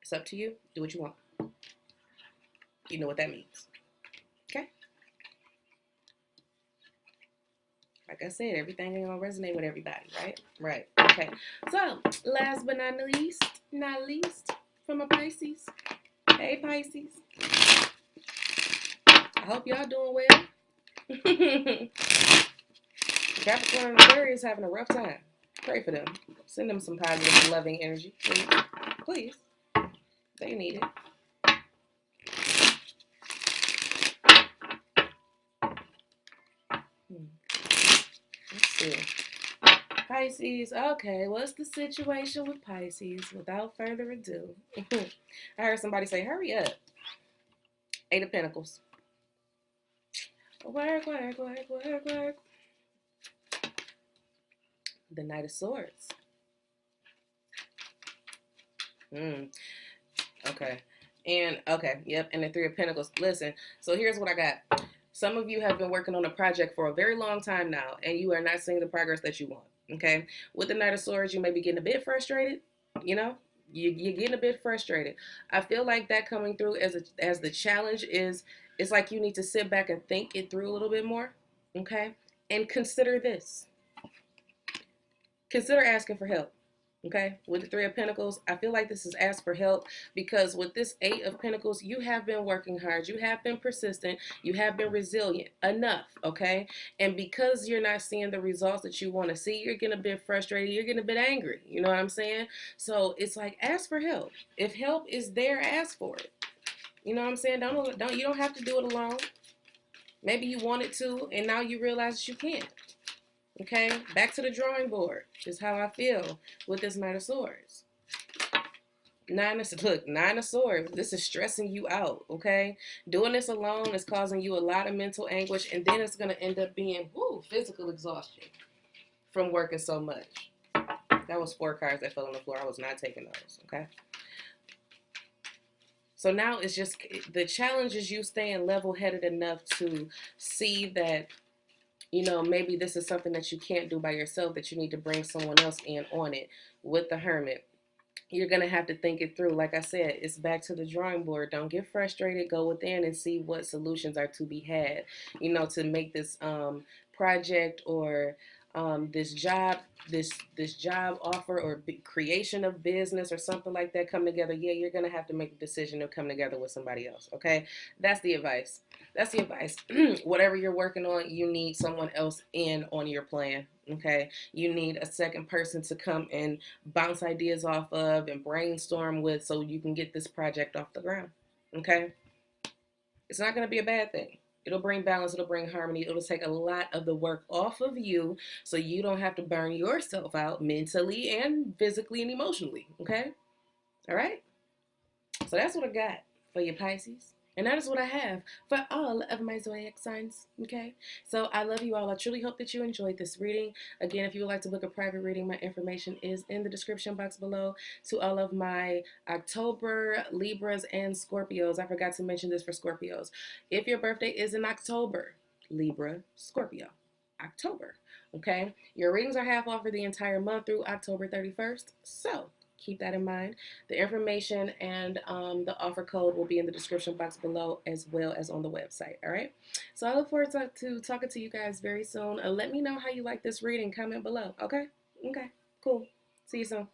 It's up to you. Do what you want. You know what that means. Okay? Like I said, everything ain't gonna resonate with everybody, right? Right. Okay. So, last but not least, from a Pisces. Hey, Pisces. I hope y'all doing well. Capricorn and Aquarius having a rough time. Pray for them. Send them some positive, loving energy, please. Please. They need it. Let's see. Pisces. Okay, what's the situation with Pisces? Without further ado. I heard somebody say, hurry up. 8 of Pentacles. Work. The Knight of Swords. Okay. And, okay, yep, and the 3 of Pentacles. Listen, so here's what I got. Some of you have been working on a project for a very long time now, and you are not seeing the progress that you want, okay? With the Knight of Swords, you may be getting a bit frustrated, you know? You're getting a bit frustrated. I feel like that coming through as the challenge is, it's like you need to sit back and think it through a little bit more, okay? And consider this. Consider asking for help. Okay, with the 3 of Pentacles, I feel like this is ask for help because with this 8 of Pentacles, you have been working hard, you have been persistent, you have been resilient enough, okay? And because you're not seeing the results that you want to see, you're getting a bit frustrated, you're getting a bit angry, you know what I'm saying? So it's like ask for help. If help is there, ask for it. You know what I'm saying? You don't have to do it alone. Maybe you wanted to, and now you realize that you can't. Okay, back to the drawing board is how I feel with this Knight of Swords. Nine of Swords. This is stressing you out, okay? Doing this alone is causing you a lot of mental anguish, and then it's going to end up being physical exhaustion from working so much. That was 4 cards that fell on the floor. I was not taking those, okay? So now it's just, the challenge is you staying level-headed enough to see that, you know, maybe this is something that you can't do by yourself, that you need to bring someone else in on it. With the Hermit, you're going to have to think it through. Like I said, it's back to the drawing board. Don't get frustrated. Go within and see what solutions are to be had, you know, to make this project or this job offer or creation of business or something like that come together. Yeah, you're going to have to make a decision to come together with somebody else, okay? That's the advice. That's the advice. Whatever you're working on, you need someone else in on your plan, okay? You need a second person to come and bounce ideas off of and brainstorm with so you can get this project off the ground, okay? It's not going to be a bad thing. It'll bring balance. It'll bring harmony. It'll take a lot of the work off of you so you don't have to burn yourself out mentally and physically and emotionally, okay? All right? So that's what I got for you, Pisces. And that is what I have for all of my zodiac signs, okay? So I love you all. I truly hope that you enjoyed this reading. Again, if you would like to book a private reading, my information is in the description box below. To all of my October Libras and Scorpios, I forgot to mention this for Scorpios. If your birthday is in October, Libra, Scorpio, October, okay? Your readings are half off for the entire month through October 31st. So keep that in mind. The information and the offer code will be in the description box below as well as on the website. All right. So I look forward to talking to you guys very soon. Let me know how you like this reading. Comment below. Okay. Okay. Cool. See you soon.